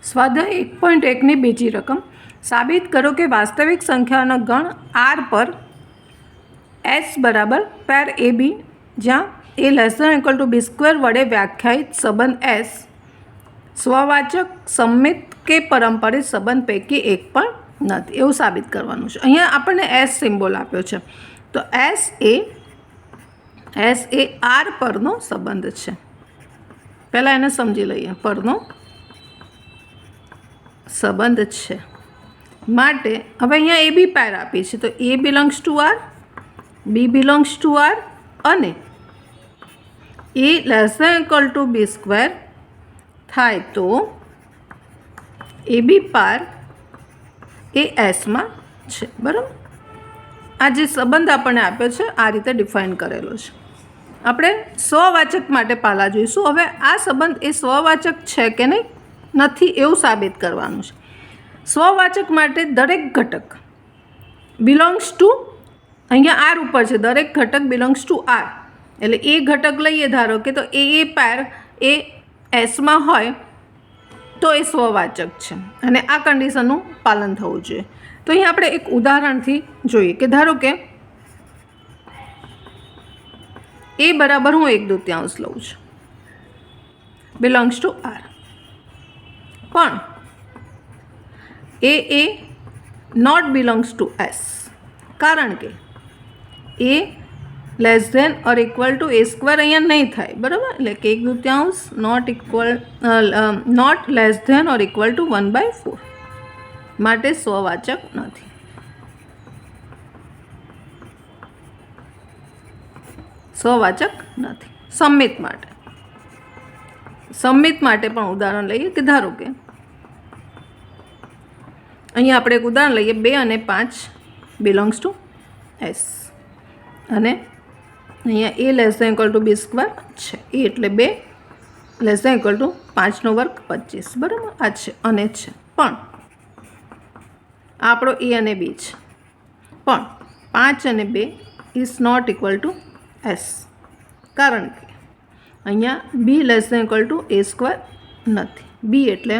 સ્વાધ્યાય 1.1ની બીજી રકમ સાબિત કરો કે વાસ્તવિક સંખ્યાનો ગણ આર પર એસ બરાબર પેર એ બી જ્યાં A less than equal to B square વડે વ્યાખ્યાયિત સંબંધ એસ સ્વવાચક સમમિત કે પારંપરિક સંબંધ પૈકી એક પણ નથી એવું સાબિત કરવાનું છે। અહીંયા આપણને એસ સિમ્બોલ આપ્યો છે તો એસ એ આર પરનો સંબંધ છે। પહેલાં એને સમજી લઈએ પરનો સંબંધ છે માટે હવે અહીંયા એ બી પેર આપી છે તો A belongs to R B belongs to R અને A less than equal to B square થાય તો એ બી પાર એ એસમાં છે બરાબર। આ જે સંબંધ આપણને આપ્યો છે આ રીતે ડિફાઇન કરેલો છે। આપણે સ્વવાચક માટે પહેલાં જોઈશું। હવે આ સંબંધ એ સ્વવાચક છે કે નહીં નથી એવું સાબિત કરવાનું છે। સ્વવાચક માટે દરેક ઘટક બિલોંગ્સ ટુ અહીંયા આર ઉપર છે દરેક ઘટક બિલોંગ્સ ટુ આર એટલે એ ઘટક લઈએ ધારો કે તો એ પેર એ એસમાં હોય તો એ સ્વવાચક છે અને આ કન્ડિશનનું પાલન થવું જોઈએ। તો અહીં આપણે એક ઉદાહરણથી જોઈએ કે ધારો કે એ બરાબર હું 1/2 લઉં છું બિલોંગ્સ ટુ આર પણ A not belongs to S કારણ કે A less than or equal to A square અહીંયા નહીં થાય બરાબર એટલે કે 1/2 not less than or equal to 1/4 માટે સ્વવાચક નથી। સ્વવાચક નથી। સમમિત માટે પણ ઉદાહરણ લઈએ કે ધારો કે અહીંયા આપણે એક ઉદાહરણ લઈએ 2 અને 5 બિલોંગ્સ ટુ એસ અને અહીંયા A less than equal to B square છે એ એટલે 2 લેસ ધેન ઇક્વલ ટુ 5 નો વર્ગ 25 બરાબર આ છે અને છે પણ આ આપણો એ અને બી છે પણ 5 અને 2 is not equal to S કારણ કે અહીંયા B less than equal to A square નથી। બી એટલે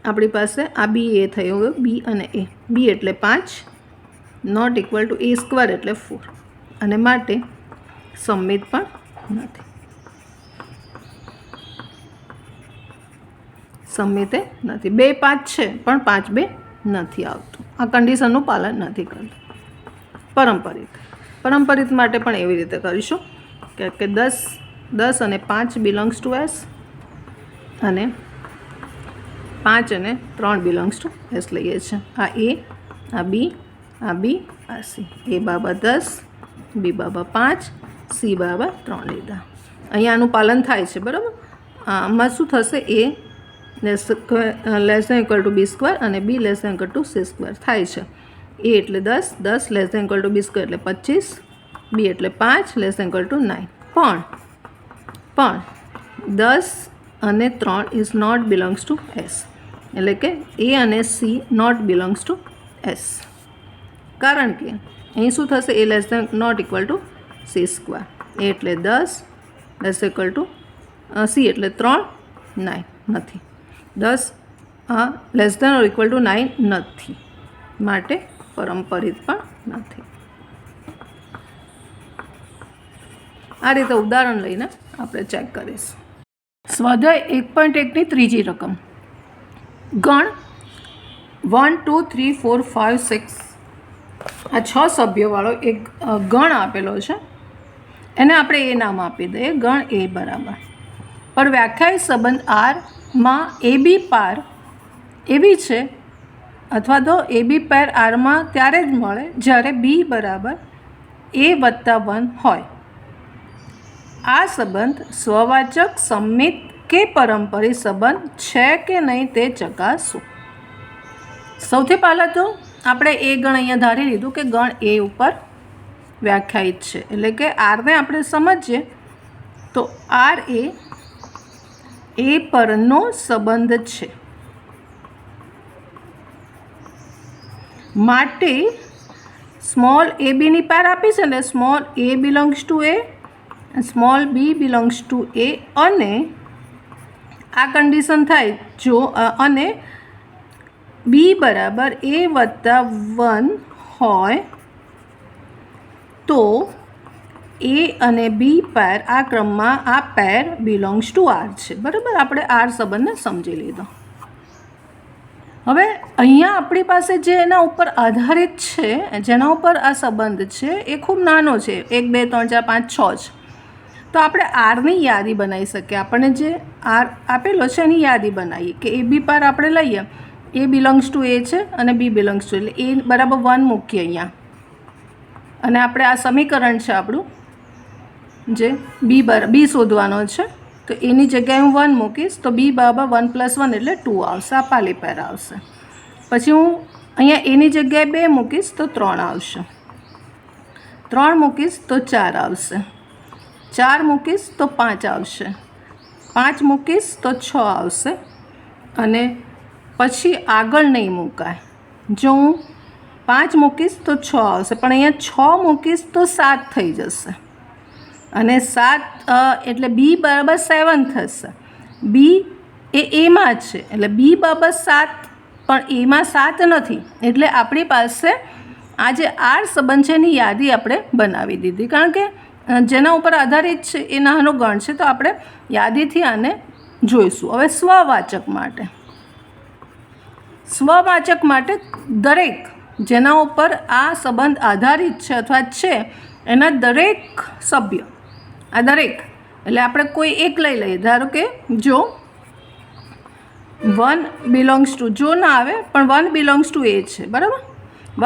આપણી પાસે આ બી એ થયો ગયો બી અને એ બી એટલે 5 not equal to A square એટલે 4 અને માટે સમમિત પણ નથી। સમમિતે નથી 2 5 છે પણ 5 2 નથી આવતું આ કન્ડિશનનું પાલન નથી કરતું। પારંપરિક માટે પણ એવી રીતે કરીશું કે 10 અને 5 બિલોંગ્સ ટુ એસ અને 5 અને 3 બિલોંગ્સ ટુ એસ લઈએ છીએ। આ એ આ બી આ સી એ બરાબર 10 બી બરાબર 5 સી બરાબર 3 લીધા। અહીંયા આનું પાલન થાય છે બરાબર। આમાં શું થશે A less than equal to B square અને B less than equal to C square થાય છે। એ એટલે 10 less than equal to B square એટલે 25 બી એટલે 5 લેસ ધેન ઇક્વલ ટુ 9 પણ 10 અને 3 is not belongs to S એટલે કે એ અને C not belongs to S કારણ કે અહીં શું થશે A less than not equal to C square A એટલે 10 લેસ ઇક્વલ ટુ સી એટલે 3 9 નથી 10 less than or equal to 9 નથી માટે પારંપરિક પણ નથી। આ રીતે ઉદાહરણ લઈને આપણે ચેક કરીશું। સ્વાધ્યાય 1.1ની ત્રીજી રકમ ગણ 1 2 3 4 5 6 આ 6 સભ્યોવાળો એક ગણ આપેલો છે એને આપણે એ નામ આપી દઈએ ગણ એ બરાબર પર વ્યાખ્યાયિત સંબંધ આરમાં એ બી પાર એવી છે અથવા તો એ બી પેર આરમાં ત્યારે જ મળે જ્યારે બી બરાબર એ વત્તા 1 હોય। આ સંબંધ સ્વવાચક સમમિત કે પારંપરિક સંબંધ છે કે નહીં તે ચકાસવું। સૌથી પહેલાં તો આપણે એ ગણ અહીંયા ધારી લીધું કે ગણ એ ઉપર વ્યાખ્યાયિત છે એટલે કે આરને આપણે સમજીએ તો આર એ પરનો સંબંધ છે માટે સ્મોલ એ બીની પેર આપી છે ને small A belongs to A small B belongs to A અને આ કન્ડિશન થાય જો અને બી બરાબર એ વત્તા 1 હોય તો એ અને બી પેર આ ક્રમમાં આ પેર બિલોંગ્સ ટુ આર છે. બરાબર, આપણે આર સંબંધને સમજી લીધો. હવે અહીંયા આપણી પાસે જે એના ઉપર આધારિત છે, જેના ઉપર આ સંબંધ છે, એ ખૂબ નાનો છે, 1 2 3 4 5 6 છે. તો આપણે આરની યાદી બનાવી શકીએ. આપણને જે આર આપેલો છે એની યાદી બનાવીએ કે એ બી પાર આપણે લઈએ, એ બિલોંગ્સ ટુ એ છે અને બી બિલોંગ્સ ટુ, એટલે એ બરાબર 1 મૂકીએ અહીંયા. અને આપણે આ સમીકરણ છે આપણું, જે બી શોધવાનો છે, તો એની જગ્યાએ હું 1 મૂકીશ તો બી બરાબર 1 + 1 એટલે 2 આવશે. આ પાલી પેર આવશે. પછી હું અહીંયા એની જગ્યાએ 2 મૂકીશ તો 3 આવશે, 3 મૂકીશ તો 4 આવશે, 4 મૂકીશ તો 5 આવશે, 5 મૂકીશ તો 6 આવશે. અને પછી આગળ નહીં મુકાય. જો હું 5 મૂકીશ તો 6 આવશે, પણ અહીંયા 6 મૂકીશ તો 7 થઈ જશે. અને 7 એટલે બી બરાબર 7 થશે. બી એ એમાં છે એટલે બી બરાબર 7, પણ એમાં 7 નથી. એટલે આપણી પાસે આ જે આર સંબંધ છે એની યાદી આપણે બનાવી દીધી, કારણ કે જેના ઉપર આધારિત છે એ નાનો ગણ છે, તો આપણે યાદીથી આને જોઈશું. હવે સ્વવાચક માટે દરેક જેના ઉપર આ સંબંધ આધારિત છે અથવા છે એના દરેક સભ્ય, આ દરેક એટલે આપણે કોઈ એક લઈ લઈએ. ધારો કે જો 1 બિલોંગ્સ ટુ, જો ના આવે પણ 1 બિલોંગ્સ ટુ એ છે. બરાબર,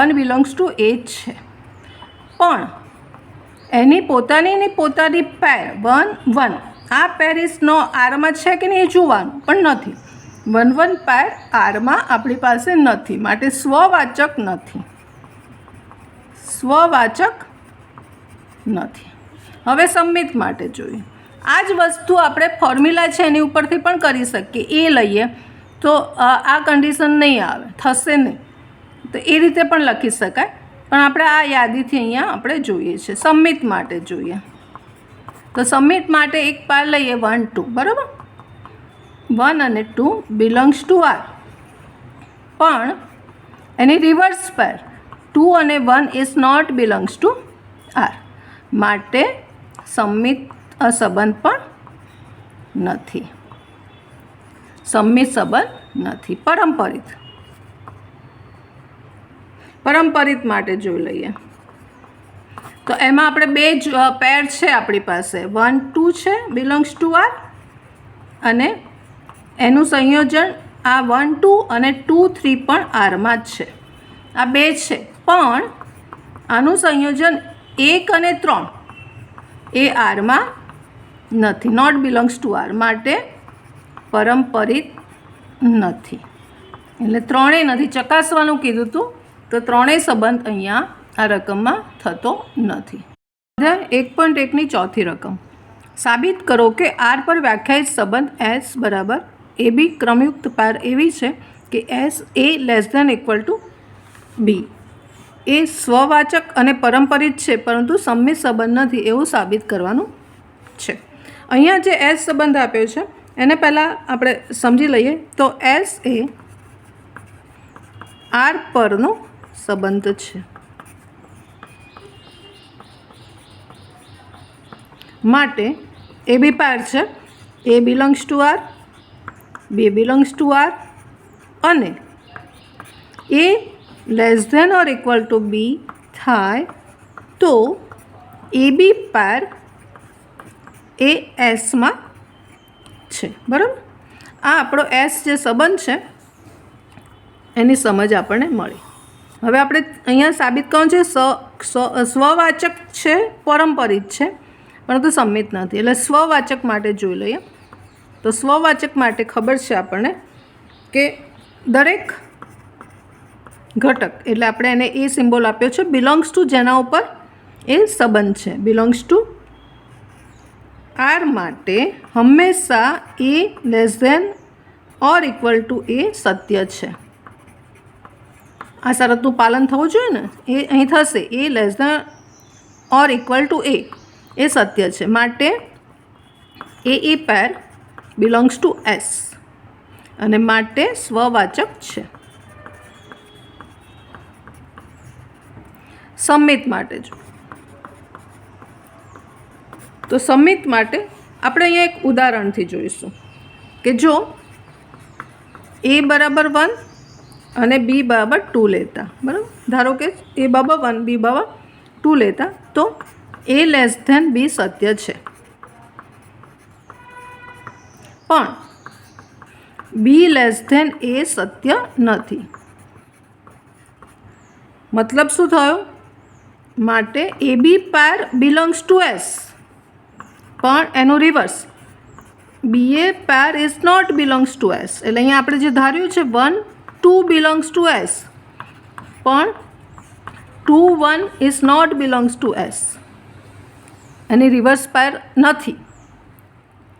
1 બિલોંગ્સ ટુ એ છે, પણ એની પોતાની પેર 1 1 આ પેર ઇઝ નો આરમાં છે કે નહીં એ જોવાનું પણ નથી. 1 1 પેર આરમાં આપણી પાસે નથી, માટે સ્વવાચક નથી. હવે સંમિત માટે જોઈએ. આ જ વસ્તુ આપણે ફોર્મ્યુલા છે એની ઉપરથી પણ કરી શકીએ. એ લઈએ તો આ કન્ડિશન નહીં આવે, થશે નહીં, તો એ રીતે પણ લખી શકાય. પણ આપણે આ યાદીથી અહીંયા આપણે જોઈએ છે. સંમિત માટે જોઈએ તો સંમિત માટે એક પાર લઈએ 1 2. બરાબર, 1 અને 2 બિલોંગ્સ ટુ આર, પણ એની રિવર્સ પેર 2 અને 1 is not belongs to R, માટે સંમિત સંબંધ પણ નથી. સંમિત સંબંધ નથી. પરંપરિત માટે જોઈ લઈએ તો એમાં આપણે 2 પેર છે આપણી પાસે, 1 2 છે બિલોંગ્સ ટુ આર, અને એનું સંયોજન આ 1 2 અને 2 3 પણ આરમાં જ છે. આ 2 છે, પણ આનું સંયોજન 1 અને 3 એ આરમાં નથી, નોટ બિલોંગ્સ ટુ આર, માટે પરંપરિત નથી. એટલે 3 નથી, ચકાસવાનું કીધું હતું તો 3 સંબંધ અહીંયા આ રકમમાં થતો નથી. 1.1ની ચોથી રકમ, સાબિત કરો કે આર પર વ્યાખ્યાયિત સંબંધ એસ બરાબર એ બી ક્રમયુક્ત પેર એવી છે કે એસ એ <= બી એ સ્વવાચક અને પરંપરિત છે, પરંતુ સંમિત સંબંધ નથી એવું સાબિત કરવાનું છે. અહીંયા જે એસ સંબંધ આપ્યો છે એને પહેલાં આપણે સમજી લઈએ. તો એસ એ આર પરનો સંબંધ છે, માટે એ બી પેર છે. A belongs to R, B belongs to R, અને એ <= બી થાય તો એ બી પેર એ એસમાં છે. બરાબર, આ આપણો એસ જે સંબંધ છે એની સમજ આપણને મળી. હવે આપણે અહીંયા સાબિત કરવાનું છે સ્વવાચક છે, પરંપરિત છે, પરંતુ સંમિત નથી. એટલે સ્વવાચક માટે જોઈ લઈએ તો સ્વવાચક માટે ખબર છે આપણને કે દરેક ઘટક, એટલે આપણે એને એ સિમ્બોલ આપ્યો છે બિલોંગ્સ ટુ, જેના ઉપર એ સંબંધ છે. બિલોંગ્સ ટુ આર માટે હંમેશા એ <= એ સત્ય છે. આ શરતનું પાલન થવું જોઈએ ને, એ અહીં થશે. એ <= એ સત્ય છે, માટે એ પેર બિલોંગ્સ ટુ એસ અને માટે સ્વવાચક છે. સમિત માટે જો તો સમિત માટે આપણે અહીંયા એક ઉદાહરણથી જોઈશું કે જો એ બરાબર 1 અને બી બરાબર 2 લેતા, બરાબર, ધારો કે એ બરાબર 1 બી બરાબર 2 લેતા તો એ લેસ ધેન બી સત્ય છે, પણ બી લેસ ધેન એ સત્ય નથી. મતલબ શું થયો? માટે A B pair belongs to S, પણ એનું reverse B A pair is not belongs to S. એટલે અહીંયા આપણે જે ધાર્યું છે 1 2 બિલોંગ્સ ટુ એસ, પણ 2 1 is not belongs to S. એની રિવર્સ પેર નથી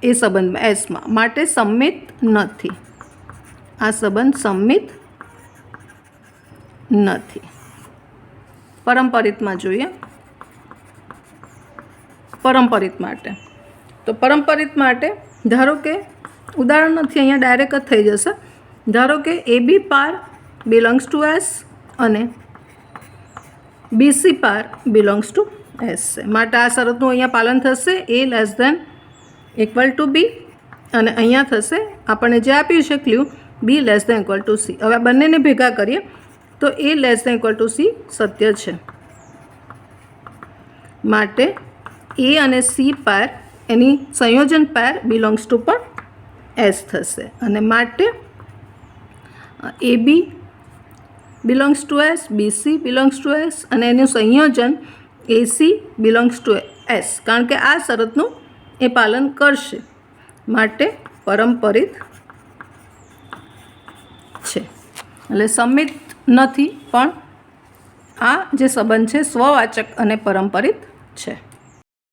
એ સંબંધમાં એસમાં, માટે સમિત નથી. આ સંબંધ સમિત નથી. પરંપરિતમાં જોઈએ. પરંપરિત માટે તો પરંપરિત માટે ધારો કે ઉદાહરણ નથી, અહીંયા ડાયરેક્ટ જ થઈ જશે. ધારો કે A B pair belongs to S અને BC pair belongs to S છે. માટે આ શરતનું અહીંયા પાલન થશે. A less than equal to B અને અહીંયા થશે આપણને જે આપ્યું છે clue B less than equal to C. હવે બંનેને ભેગા કરીએ તો A less than equal to C સત્ય છે. માટે એ અને સી પેર એની સંયોજન પેર બિલોંગ્સ ટુ પણ એસ થશે અને માટે A B belongs to S, BC belongs to S અને એનું સંયોજન એસી બિલોંગ્સ ટુ એસ, કારણ કે આ શરતનું એ પાલન કરશે. માટે પરંપરિત છે. એટલે સમિત નથી, પણ આ જે સંબંધ છે સ્વવાચક અને પરંપરિત છે.